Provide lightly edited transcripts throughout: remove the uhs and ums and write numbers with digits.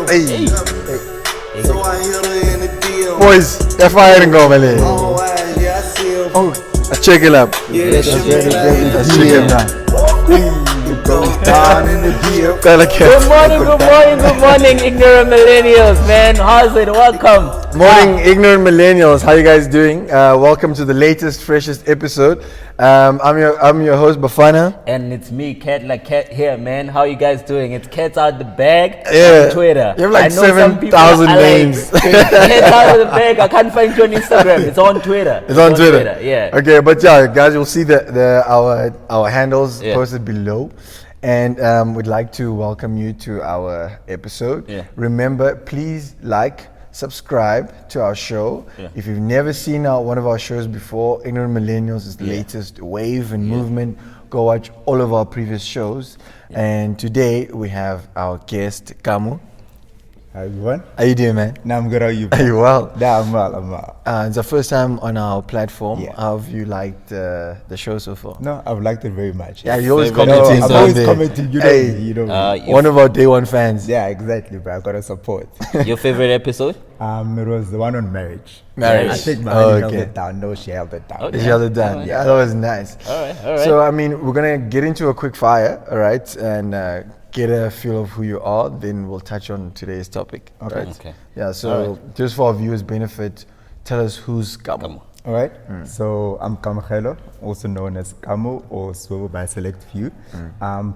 Hey. So I hit her in the deal. Boys, FIR and go, man. Oh, yeah, I see her. Oh, check it up. Yeah, Let's she check made it out. it goes down in the deal. Good morning, ignorant millennials, man. How's it? Welcome. Morning, ignorant millennials. How you guys doing? Welcome to the latest, freshest episode. I'm your host Bafana. And it's me, Cat like Cat here, man. How you guys doing? It's Cats out the bag Yeah. on Twitter. You have like I know some people 7,000 are like, names. Cats out of the bag. I can't find you on Instagram. It's on Twitter. It's on Twitter. Yeah. Okay, but yeah, guys, you'll see our handles Yeah. posted below. And we'd like to welcome you to our episode. Yeah. Remember, please subscribe to our show. Yeah. If you've never seen one of our shows before, Ignorant Millennials is the latest wave and movement. Go watch all of our previous shows. Yeah. And today we have our guest, Kamo. Hi everyone. How you doing, man? Now I'm good. How are you? Are you well? Yeah, I'm well. It's the first time on our platform. Yeah. How have you liked the show so far? No, I've liked it very much. Yeah, you always Favorite commenting. episode. I'm always there. commenting. You know Hey, me. You know me. one of our day one fans. Yeah, exactly, bro. I gotta support. Your favorite episode? It was the one on marriage. Marriage. I think my Oh, honey held okay. it down. No, she held it down. Okay. She held it down. Yeah, that was nice. All right. So, I mean, we're going to get into a quick fire, all right, and get a feel of who you are. Then we'll touch on today's topic. Okay. Right? Okay. Yeah, so All just for our viewers' benefit, tell us who's Kamo. All right. So I'm Kamachelo, also known as Kamo or Swivel by Select Few.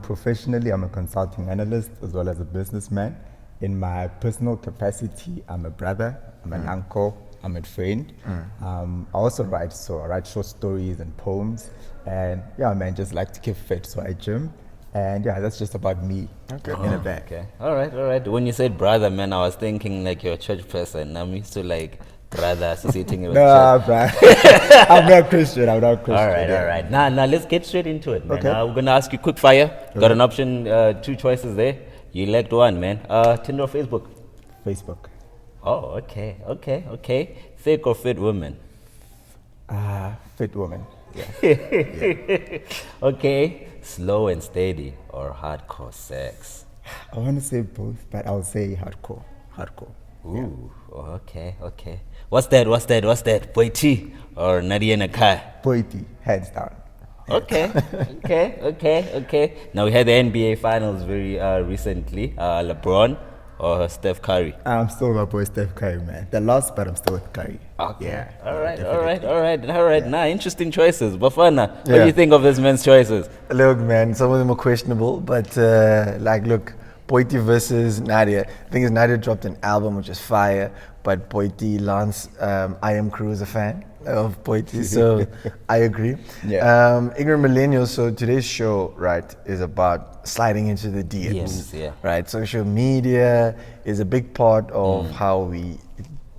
Professionally, I'm a consulting analyst as well as a businessman. In my personal capacity, I'm a brother, I'm an uncle, I'm a friend. I also write, so I write short stories and poems. And yeah, man, just like to keep fit, so I gym. And yeah, that's just about me in a bag. Okay. All right. When you said brother, man, I was thinking like you're a church person. I'm used to like brother associating with Nah, church. bro. I'm not Christian. All right. Now let's get straight into it, man. Okay. We're gonna ask you quick fire. Got an option, two choices there. You elect one, man. Tinder or Facebook? Facebook. Oh, okay. Thick or fit woman? Fit woman. Yeah. Okay. Slow and steady or hardcore sex? I want to say both, but I'll say hardcore. Ooh, okay. What's that? Boy T or Nadia Nakai? Poety, hands down. Okay. Now we had the NBA Finals very recently. LeBron or Steph Curry? I'm still my boy Steph Curry, man. The lost, but I'm still with Curry. Okay. Yeah. All right. definitely. Nah, interesting choices. Bafana, what do Yeah. you think of this man's choices? Look, man, some of them are questionable, but look, Poiti versus Nadia. The thing is, Nadia dropped an album which is fire, but Poiti, Lance, I am Crew is a fan of Poiti, so I agree. Yeah. Ignorant Millennials, so today's show, right, is about sliding into the DMs. Yes, yeah. Right, social media is a big part of how we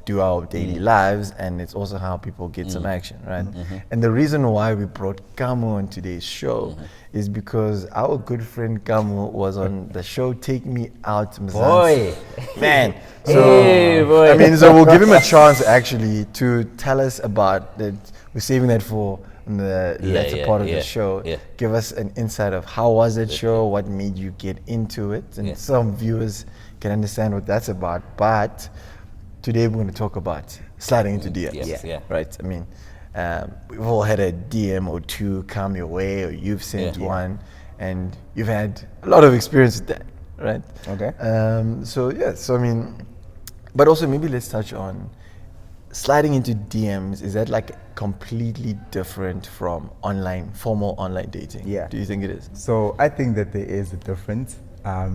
do our daily lives, and it's also how people get some action, right? And the reason why we brought Kamo on today's show is because our good friend Kamo was on the show Take Me Out Mzansi. Boy. Man. So, Hey, boy. I mean, so we'll give him a chance actually to tell us about that. We're saving that for the latter part of the show. Yeah. Give us an insight of how was that show, what made you get into it, and some viewers can understand what that's about. But today we're going to talk about sliding into DMs. Yeah. Right? I mean, we've all had a DM or two come your way, or you've sent one, and you've had a lot of experience with that, right? Okay. So I mean, but also maybe let's touch on sliding into DMs. Is that like completely different from formal online dating? Yeah. Do you think it is? So I think that there is a difference.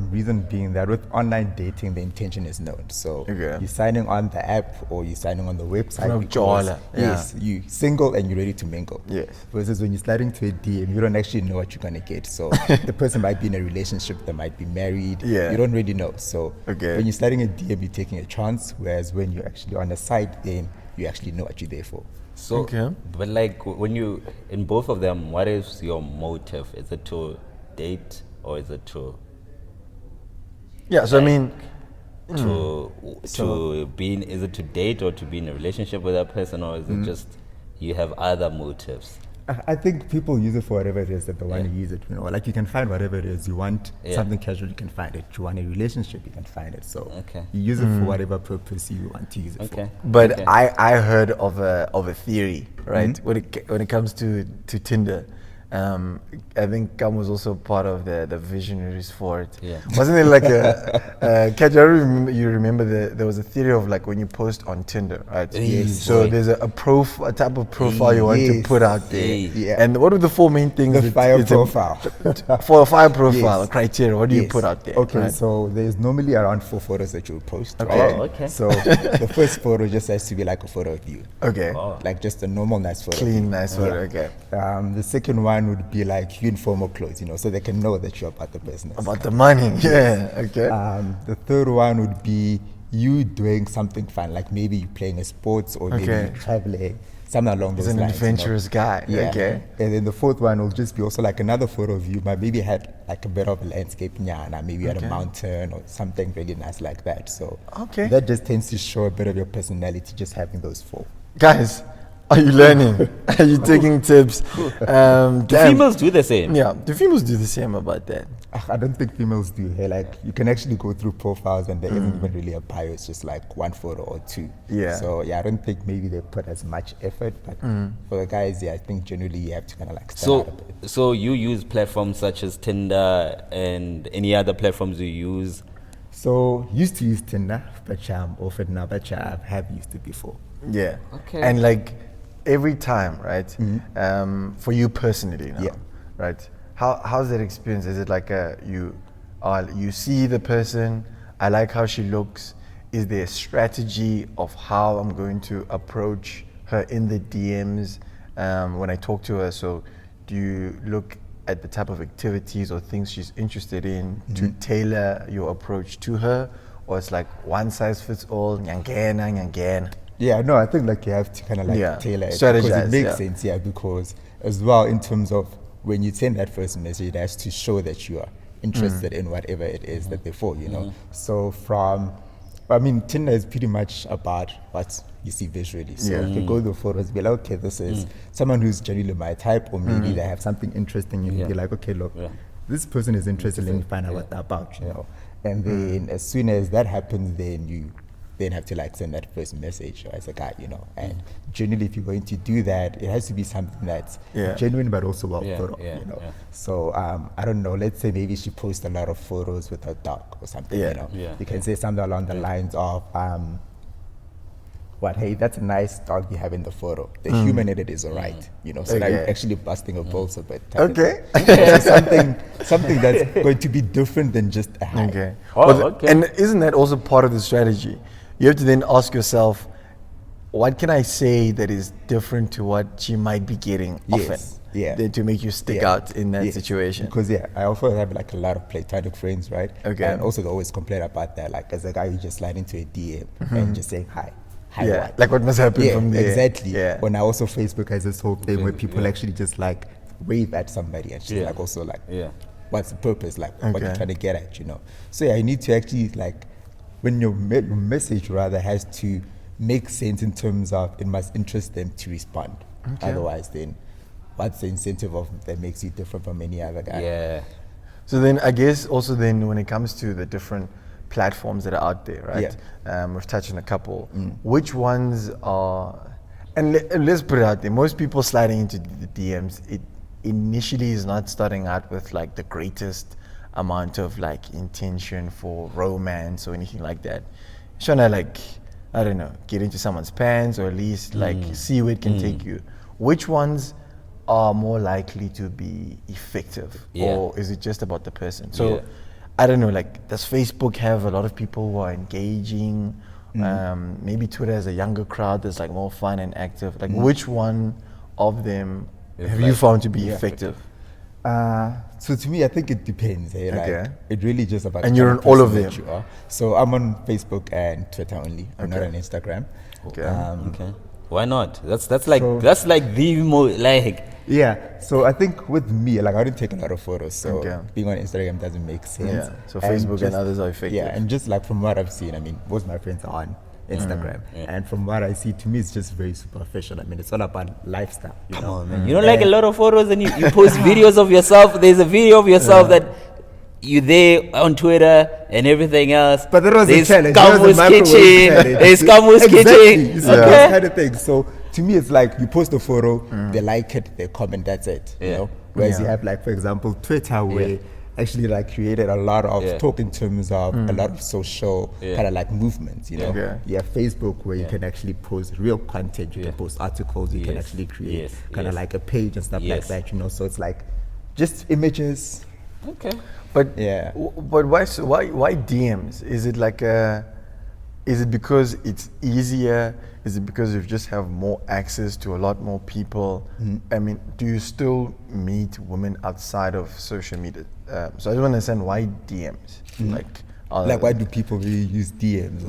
Reason being that with online dating, the intention is known. So you're signing on the app or you're signing on the website. From because, Jola, yes, you single and you're ready to mingle. Yes. Versus when you're sliding to a DM, you don't actually know what you're gonna get. So the person might be in a relationship, they might be married. Yeah. You don't really know. So Okay. when you're sliding a DM, you're taking a chance. Whereas when you're actually on a site, then you actually know what you're there for. So, but like when you, in both of them, what is your motive? Is it to date or is it to Yeah. So I mean, to be in, is it to date or to be in a relationship with that person, or is it just you have other motives? I think people use it for whatever it is that they want to use it. You know, like you can find whatever it is you want. Yeah. Something casual, you can find it. You want a relationship, you can find it. So Okay. you use it for whatever purpose you want to use it Okay. But Okay. I heard of a theory, right? When it comes to Tinder, I think Kamo was also part of the visionaries for it. Yeah. Wasn't it like Kaj, you remember there was a theory of like when you post on Tinder, right? Yes, So boy. there's a type of profile you want to Yes. put out there. Yeah. And what are the four main things? The that fire it's a- profile. for a fire profile Yes. criteria, what do you Yes. put out there? Okay, right? so there's normally around 4 photos that you'll post. Okay. Right? Oh, okay. So the first photo just has to be like a photo of you, Okay. like just a normal nice photo. of you. Clean, nice photo. Okay. The second one would be like you in formal clothes, you know, so they can know that you're about the business. About the money. Yeah. Okay. The third one would be you doing something fun, like maybe you playing a sports or maybe Okay. you traveling, something along He's those an lines. adventurous guy. Yeah. Okay. And then the fourth one will just be also like another photo of you, but maybe had like a bit of a landscape, nyana, maybe at a Okay. mountain or something really nice like that. So Okay. that just tends to show a bit of your personality, just having those 4. Guys, are you learning? Are you taking tips? Do Damn. females do the same? Yeah. Do females do the same about that? I don't think females do. Hey, like you can actually go through profiles and there isn't even really a bio. It's just like 1 photo or 2. Yeah. So yeah, I don't think maybe they put as much effort. But for the guys, yeah, I think generally you have to kind of like stand out a So, bit. so you use platforms such as Tinder and any other platforms you use? So used to use Tinder, but I'm off it now. But I have used it before. Yeah. Okay. And like every time, right? For you personally now, Yeah. right? How's that experience? Is it like you see the person, I like how she looks. Is there a strategy of how I'm going to approach her in the DMs when I talk to her? So do you look at the type of activities or things she's interested in to tailor your approach to her? Or it's like one size fits all, nyangena, nyangena? Yeah, no, I think like you have to kind of like Yeah. tailor it Strategize, because it makes yeah. sense, yeah. Because as well, in terms of when you send that first message, it has to show that you are interested in whatever it is that they're for, you know. So Tinder is pretty much about what you see visually. So Yeah. you can go to the photos, be like, okay, this is someone who's generally my type, or maybe they have something interesting, and Yeah. be like, okay, look, Yeah. this person is interested. Let me find out what they're about, you know. And then as soon as that happens, then you then have to like send that first message as a guy, you know. And generally, if you're going to do that, it has to be something that's Yeah. genuine but also well Yeah, thought of, yeah, you know. yeah. So I don't know. Let's say maybe she posts a lot of photos with her dog or something, Yeah. you know. Yeah, You can yeah. say something along the lines of, hey, that's a nice dog you have in the photo. The human in it is alright, you know. So now you're Okay. actually busting a balls a bit. type of Okay. thing. So something that's going to be different than just a hi. Okay. Oh, Well, okay. And isn't that also part of the strategy? You have to then ask yourself, what can I say that is different to what she might be getting Yes, often? yeah. Then to make you stick Yeah. out in that Yes, situation. Because I also have like a lot of platonic friends, right? Okay. And also they always complain about that. Like as a guy, you just slide into a DM and just saying hi. Hi Yeah, what? like what must happen Yeah, from there. exactly. Yeah. When I also Facebook has this whole thing where Okay, people yeah. actually just like wave at somebody and she's Yeah. like also like, Yeah. what's the purpose? Like what you're Okay. trying to get at, you know? So yeah, you need to actually like, when your message rather has to make sense in terms of it must interest them to respond. Okay. Otherwise, then what's the incentive of that makes you different from any other guy? Yeah. So then I guess also then when it comes to the different platforms that are out there, right? We've touched on a couple. Which ones are, and let's put it out there, most people sliding into the DMs, it initially is not starting out with like the greatest amount of like intention for romance or anything like that. It's trying to like, I don't know, get into someone's pants or at least like see where it can take you. Which ones are more likely to be effective? Yeah. Or is it just about the person? So Yeah. I don't know, like does Facebook have a lot of people who are engaging? Maybe Twitter has a younger crowd that's like more fun and active. Like which one of them Is have you like- found to be Yeah. effective? So to me, I think it depends. Like, Okay. it really just about. And the you're kind on of all of person that them? You are. So I'm on Facebook and Twitter only. I'm not Okay. on Instagram. Okay. Okay. Why not? That's like So- the more like Yeah. So I think with me, like I didn't take a lot of photos, so Okay. being on Instagram doesn't make sense. Yeah. So Facebook and others are effective. Yeah, and just like from what I've seen, I mean, most of my friends are on Instagram. And from what I see, to me, it's just very superficial. I mean, it's all about lifestyle. You know? Man, you don't like a lot of photos and you post videos of yourself. There's a video of yourself that you there on Twitter and everything else. But there was There's a challenge. Kamo's kitchen. There's Kamo's kitchen. You see, that kind of thing. So to me, it's like you post a photo, they like it, they comment, that's it. You know. Whereas you have, like, for example, Twitter, where actually like created a lot of talk in terms of a lot of social kind of like movements. You know. You have Facebook, where you can actually post real content. You can post articles. You can actually create kind of like a page and stuff like that. You know. So it's like just images. Okay. But but why DMs? Is it like is it because it's easier? Is it because you just have more access to a lot more people? I mean, do you still meet women outside of social media? So I don't understand why DMs. Like Why do people really use DMs?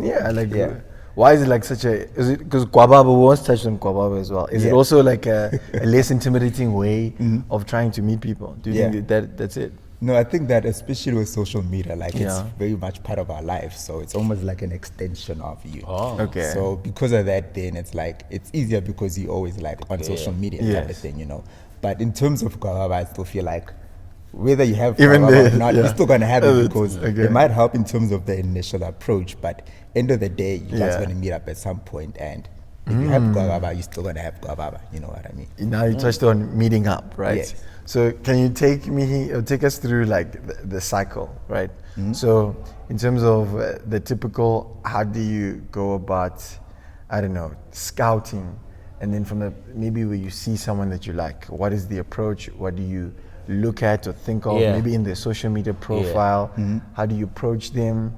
Why is it like such a? Is it because Kwababa? We once touched on Kwababa as well. Is it also like a less intimidating way of trying to meet people? Do you think that's it? No, I think that especially with social media, like it's very much part of our life. So it's almost like an extension of you. Oh. Okay. So because of that, then it's like, it's easier because you always like on social media type of thing, you know. But in terms of Kwababa, I still feel like whether you have Kwababa or not, you're still going to have it because it might help in terms of the initial approach. But end of the day, you guys going to meet up at some point, and if you have Kwababa, you're still going to have Kwababa. You know what I mean? Now you touched on meeting up, right? Yes. So can you take us through like the cycle, right? So in terms of the typical, how do you go about, I don't know, scouting, and then from maybe where you see someone that you like, what is the approach? What do you look at or think of? Maybe in their social media profile, how do you approach them?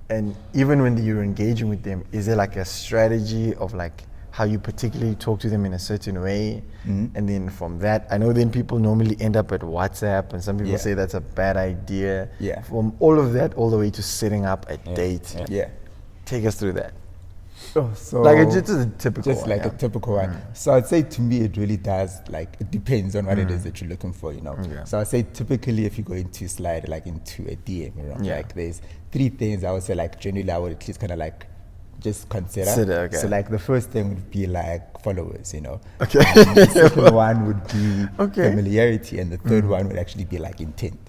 And even when you're engaging with them, is there like a strategy of like how you particularly talk to them in a certain way? And then from that, I know then people normally end up at WhatsApp, and some people say that's a bad idea. From all of that all the way to setting up a date. Take us through that. So like it's just a typical just one, like a typical one. So I'd say to me it really does, like, it depends on what it is that you're looking for, you know. So I'd say typically if you go into slide like into a DM, you know, like there's 3 things I would say, like generally I would at least kind of like just consider. So like the first thing would be like followers, you know. The second one would be familiarity, and the third one would actually be like intent.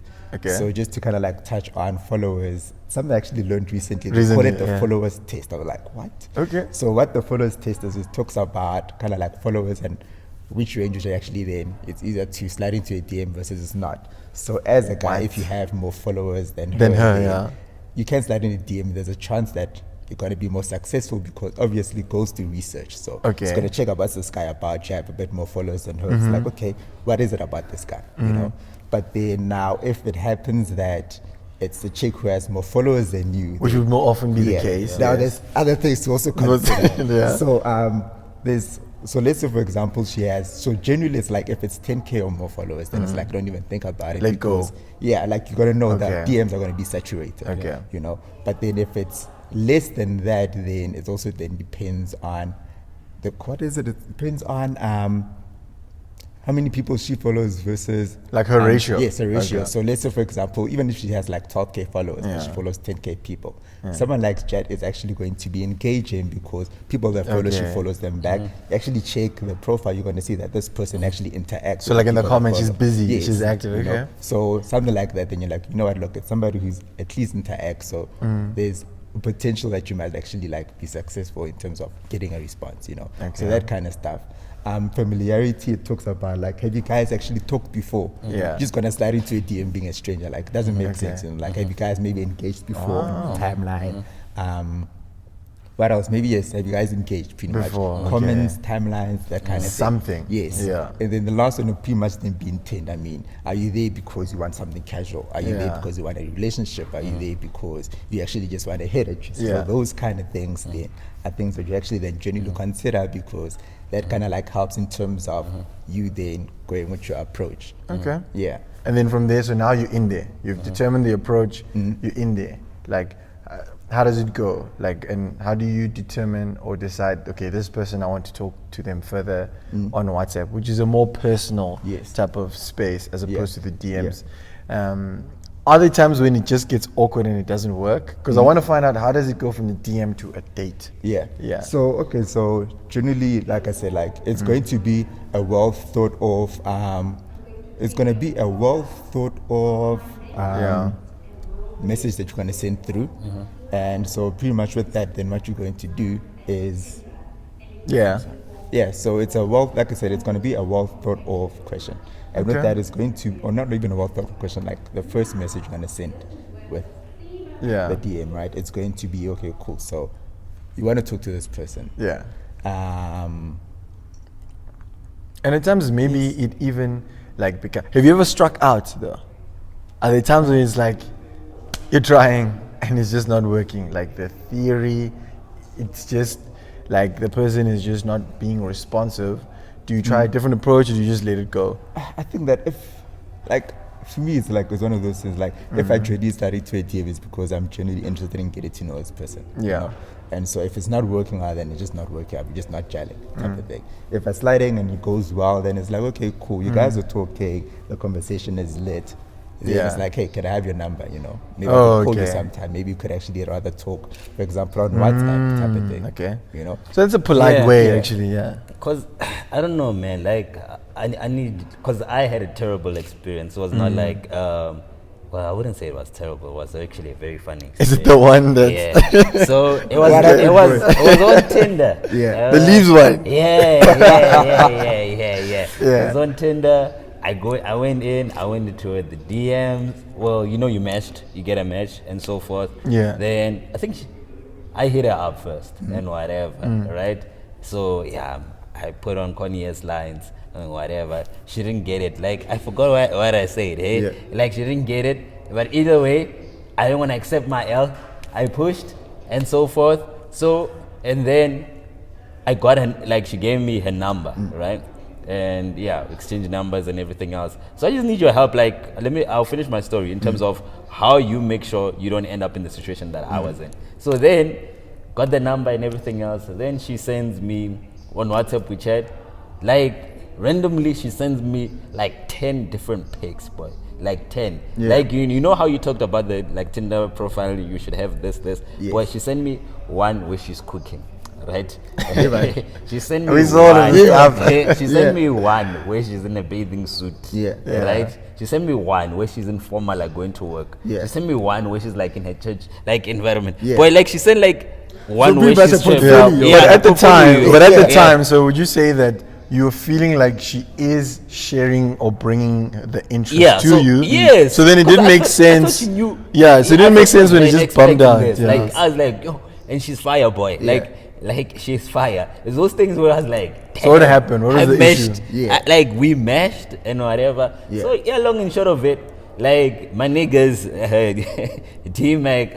So just to kind of like touch on followers, something I actually learned recently, they call it the followers test. I was like, what? So what the followers test is, it talks about kind of like followers and which range which actually then it's easier to slide into a DM versus it's not. So as a guy, if you have more followers than her, you can slide in a DM. There's a chance that you're going to be more successful because obviously it goes to research. So it's going to check out what's this guy about. You have a bit more followers than her. It's like, okay, what is it about this guy? You know? But then now, if it happens that it's the chick who has more followers than you, which would more often be the case. Now there's other things to also consider. So let's say, for example, she has, so generally it's like if it's 10K or more followers, then it's like don't even think about it. Let go. Yeah, like you got to know that DMs are going to be saturated. You know, but then if it's less than that, then it also then depends on it depends on how many people she follows versus like her ratio. Yes, a ratio. So let's say, for example, even if she has like 12K followers and she follows 10K people, someone like Jet is actually going to be engaging because people that follow, she follows them back. You actually check the profile, you're going to see that this person actually interacts. So like in the comments, she's busy, she's active. You know? So something like that, then you're like, you know what, look, it's somebody who's at least interacts. So there's potential that you might actually like be successful in terms of getting a response, you know. So that kind of stuff. Familiarity, it talks about like, have you guys actually talked before? You're just gonna slide into a DM being a stranger, like it doesn't make sense. You know? Like have you guys maybe engaged before? Timeline. What else? Maybe yes, have you guys engaged pretty before, much? Comments, timelines, that kind of something. Thing. Yes. And then the last one would pretty much then be intent. I mean, are you there because you want something casual? Are you there because you want a relationship? Are you there because you actually just want to hit it? So those kind of things then are things that you actually then genuinely consider, because that kind of like helps in terms of you then going with your approach. Yeah. And then from there, so now you're in there. You've determined the approach. You're in there. Like, how does it go? Like, and how do you determine or decide, okay, this person, I want to talk to them further on WhatsApp, which is a more personal type of space as opposed to the DMs. are there times when it just gets awkward and it doesn't work? Because I want to find out, how does it go from the DM to a date? Yeah. Yeah. So okay, so generally, like I said, like it's going to be a well thought of it's gonna be a well thought of Yeah. message that you're gonna send through. And so pretty much with that, then what you're going to do is Yeah. yeah, so it's a well, like I said, it's going to be a well thought of question. And with Okay. that, it's going to, or not even a well thought of question, like the first message you're going to send with Yeah. the DM, right? It's going to be, okay, cool. So you want to talk to this person. Yeah. Um, And at times, maybe it even like have you ever struck out though? Are there times when it's like you're trying and it's just not working? Like the theory, it's just like the person is just not being responsive. Do you try a different approach, or do you just let it go? I think that if, like, for me, it's like, it's one of those things, like, if I truly started to a DM, it's because I'm genuinely interested in getting to know this person. you Yeah. know? And so if it's not working out, then it's just not working out. We're just not gelling, type of thing. If it's sliding and it goes well, then it's like, okay, cool. You guys are talking, the conversation is lit. Then Yeah. it's like, hey, can I have your number? You know, maybe Oh, I can call you okay. sometime. Maybe you could actually rather talk, for example, on WhatsApp, type of thing. Okay. You know, So that's a polite Yeah. way, Yeah. actually. Yeah. Cause I don't know, man. Like I need, cause I had a terrible experience. It was not like, well, I wouldn't say it was terrible. It was actually a very funny. Is it experience. the one that Yeah. So it was. What happened, It was on Tinder. Yeah. the leaves one? Yeah. Yeah. It was on Tinder. I went into the DMs. Well, you know, you matched, you get a match and so forth. Yeah. Then I think I hit her up first and whatever, right? So yeah, I put on Connie's lines and whatever. She didn't get it. Like, I forgot what I said. Hey, Yeah. like, she didn't get it. But either way, I didn't want to accept my L. I pushed and so forth. So, and then I got her, like, she gave me her number, right? And yeah, exchange numbers and everything else. So I just need your help. Like, I'll finish my story in terms of how you make sure you don't end up in the situation that I was in. So then, got the number and everything else. Then she sends me on WhatsApp, we chat. Like, randomly, she sends me like 10 different pics, boy. Like 10. Yeah. Like, you know how you talked about the like Tinder profile, you should have this. Yes. Boy, she sent me one where she's cooking. Right? She sent me We saw one. them, yeah. She sent me one where she's in a bathing suit. Yeah. Right? She sent me one where she's in formal, like going to work. Yeah. She sent me one where she's like in her church, like environment. Yeah. Boy, like she sent like one So where pretty much she's a straight portfolio. up. But Yeah, at the time, portfolio. Yeah. time, so would you say that you're feeling like she is sharing or bringing the interest Yeah, to so- you? yes. So then it 'Cause didn't I make thought- I thought sense. she knew. Yeah, so it I didn't make thought she sense was when it really just bumped out. expecting Yeah. this. Like, I was like, yo, and she's fire, boy. Like she's fire. It's those things where I was like, So what damn, happened? What was I the meshed. issue? Yeah. Like, we meshed and whatever. Yeah. So yeah, long and short of it, like my niggas, D-Mac,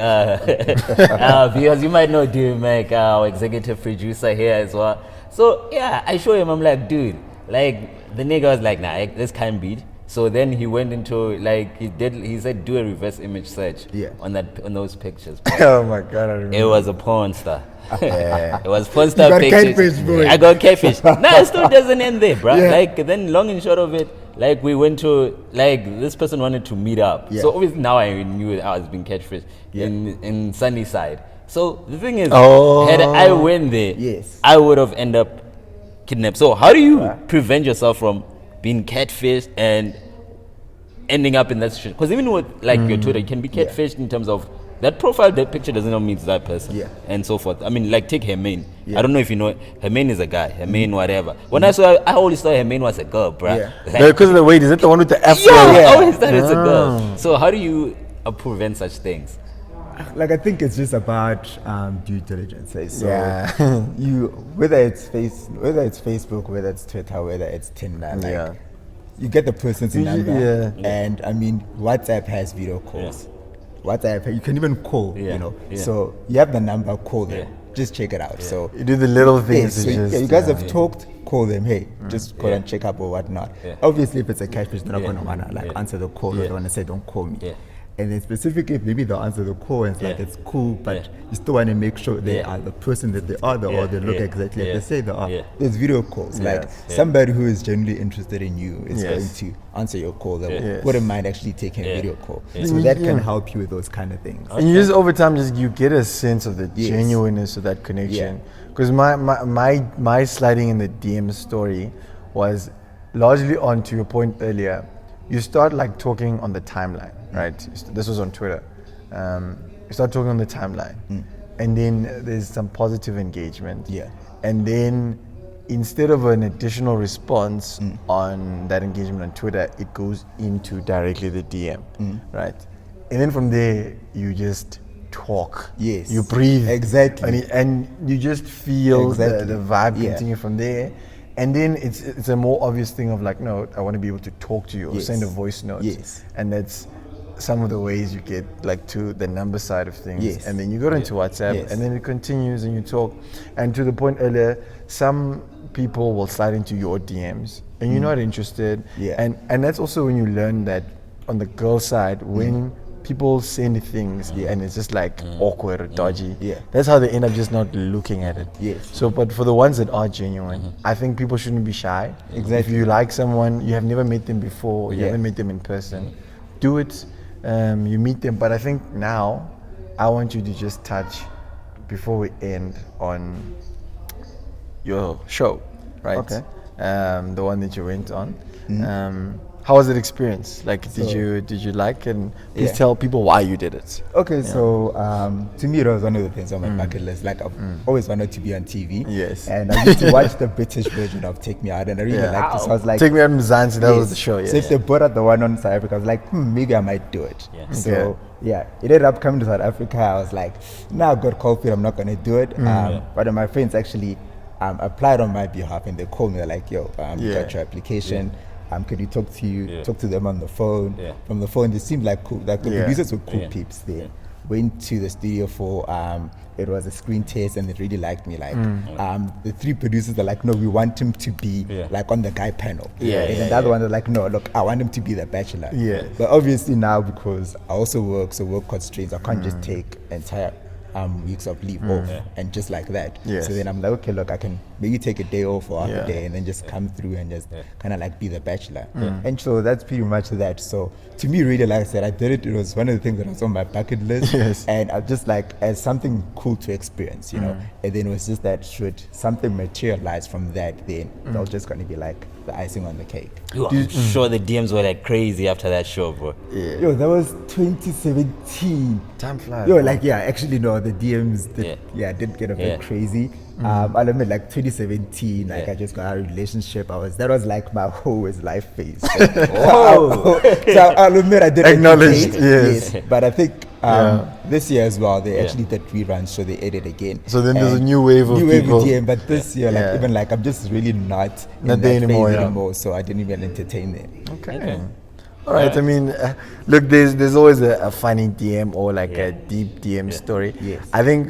because you might know D-Mac, our executive producer here as well. So yeah, I show him, I'm like, dude, like the nigga was like, nah, this can't beat. So then he went into like he said do a reverse image search Yeah. on those pictures. Oh my god, I remember. It was a porn star. Yeah. It was porn star got pictures. catfish, boy. I got catfish. Nah, it still doesn't end there, bro. Yeah. Like, then long and short of it, like, we went to, like, this person wanted to meet up. Yeah. So obviously now I knew I was being catfish Yeah. in Sunnyside. So the thing is, Oh. had I went there, Yes. I would have ended up kidnapped. So how do you prevent yourself from being catfished and ending up in that situation? Because even with like your Twitter, you can be catfished in terms of that profile, that picture doesn't know means that person, Yeah. and so forth. I mean, like, take Hermaine. Yeah. I don't know if you know, Hermaine is a guy, Hermaine whatever. When I always thought Hermaine was a girl, bruh. Yeah. Like, No, because of the weight, is it the one with the F yeah, word? I always thought it's a girl. So how do you prevent such things? Like, I think it's just about due diligence. Eh? So Yeah. you, whether it's Facebook, whether it's Twitter, whether it's Tinder, like, Yeah. you get the person's number. Yeah. And I mean, WhatsApp has video calls. WhatsApp, you can even call. Yeah. You know, Yeah. so you have the number, call them. Yeah. Just check it out. So You do the little yeah, things. so to just, you guys have talked, call them, hey, just call Yeah. and check up or whatnot. Yeah. Obviously, if it's a catfish, they're not Yeah. going to want to like Yeah. answer the call, or Yeah. they want to say, don't call me. Yeah. And then specifically, maybe they'll answer the call and it's like, Yeah. it's cool, but Yeah. you still want to make sure they Yeah. are the person that they are, Yeah. or they look Yeah. exactly like Yeah. they say they are. Yeah. There's video calls. Like Yes. somebody who is genuinely interested in you is Yes. going to answer your call. That Yes. wouldn't mind actually taking a Yeah. video call. Yeah. So that can Yeah. help you with those kind of things. And you just over time, just you get a sense of the Yes. genuineness of that connection. Yeah. Because my sliding in the DM story was largely on, to your point earlier. You start like talking on the timeline, right? This was on Twitter. You start talking on the timeline, and then there's some positive engagement. Yeah. And then instead of an additional response on that engagement on Twitter, it goes into directly the DM, right? And then from there, you just talk. Yes. You breathe. Exactly. And you just feel Exactly. the vibe Yeah. continue from there. And then it's a more obvious thing of like, no, I want to be able to talk to you or Yes. send a voice note. Yes. And that's some of the ways you get like to the number side of things. Yes. And then you go into WhatsApp Yes. and then it continues and you talk. And to the point earlier, some people will slide into your DMs and you're not interested. Yeah. And that's also when you learn that on the girl side, when people send things and it's just like awkward or dodgy, Yeah. that's how they end up just not looking at it. Yes. So, but for the ones that are genuine, I think people shouldn't be shy. Exactly. If you like someone, you have never met them before, you Yeah. haven't met them in person, do it. You meet them. But I think now, I want you to just touch, before we end, on your show, right? Okay. The one that you went on. How was that experience? Like, did you like, and please Yeah. tell people why you did it. Okay, so to me, it was one of the things on my bucket list. Like, I've always wanted to be on TV. Yes. And I used to watch the British version of Take Me Out, and I really Yeah. liked it. So I was like, Take Me Out in Mzansi, that was yes. the show, yeah. So if they brought out the one on South Africa, I was like, maybe I might do it. Yeah. So, Okay. yeah, it ended up coming to South Africa. I was like, nah, I've got cold feet, I'm not going to do it. But my friends actually applied on my behalf, and they called me, they're like, yo, we Yeah. got your application. Could you talk to Yeah. talk to them on the phone? Yeah. From the phone, they seemed like cool. Like the Yeah. producers were cool Yeah. peeps. They went to the studio for it was a screen test, and they really liked me. Like the three producers are like, no, we want him to be Yeah. like on the guy panel. Yeah, And yeah, then the other one are like, no, look, I want him to be the bachelor. Yeah. But obviously now, because I also work, so work constraints, I can't just take entire weeks of leave off and just like that. Yes. So then I'm like, okay, look, I can maybe take a day off or half Yeah. a day and then just come through and just kind of like be the bachelor. And so that's pretty much that. So to me, really, like I said, I did it. It was one of the things that was on my bucket list. Yes. And I just like as something cool to experience, you know. And then it was just that should something materialize from that, then that was just going to be like the icing on the cake. Yo, I'm sure the DMs were like crazy after that show, bro. Yo, that was 2017. Time flies. Yo, man. like, yeah, actually, no, the DMs did get a bit Yeah. crazy. I'll admit, like 2017, like Yeah. I just got out of a relationship. That was like my whole life phase. Whoa. So I'll admit I did Acknowledged, entertain, yes. But I think Yeah. this year as well, they Yeah. actually did reruns, so they edit again. So then there's a And new wave of people. DM, but this year, like Yeah. even like I'm just really not in Not that there anymore, phase yeah. anymore. So I didn't even entertain them. Okay. All right. I mean, look, there's always a funny DM or like a deep DM story. Yes. I think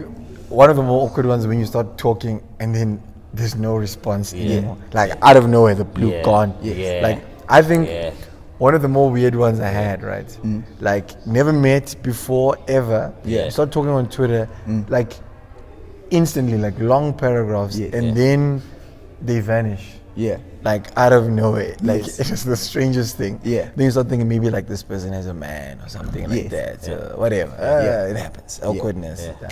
one of the more awkward ones when you start talking and then there's no response anymore. Like out of nowhere, the blue Yeah. gone. Yeah. Like I think Yeah. one of the more weird ones I had, right? Like never met before ever. Yeah. Start talking on Twitter, like instantly, like long paragraphs, Yes. and Yeah. then they vanish. Yeah. Like out of nowhere, like Yes. it's the strangest thing. Yeah. Then you start thinking maybe like this person has a man or something like Yes. that. So whatever. Yeah. It happens. Awkwardness. Yeah.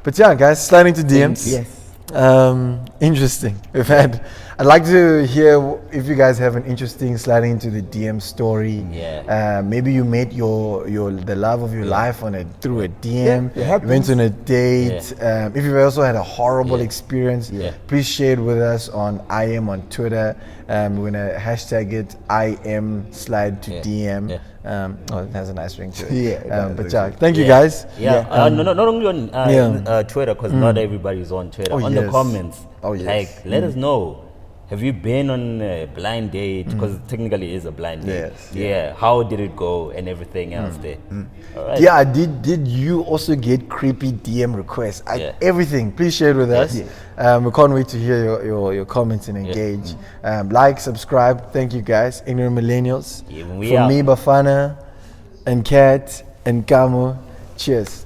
But yeah, guys, sliding to DMs. Yes. Interesting. I'd like to hear if you guys have an interesting sliding into the DM story. Yeah. Maybe you met the love of your life through a DM. Yeah, it You went happens. on a date. If you've also had a horrible experience, please share it with us on IM on Twitter. We're gonna hashtag it IM slide to DM. Yeah. It has a nice ring to it. Yeah, it does, but actually. thank you guys. Yeah, not only on Twitter, because not everybody's on Twitter. Oh, on the yes. comments, Oh, yes. like let us know. Have you been on a blind date? Because technically it is a blind date. Yes. Yeah. How did it go and everything else there? All right. Yeah, did you also get creepy DM requests? Yeah. Everything. Please share it with us. We can't wait to hear your comments and engage. Like, subscribe. Thank you guys. Ignorant Millennials. Yeah, we From out. me, Bafana, and Kat. and Kamo. Cheers.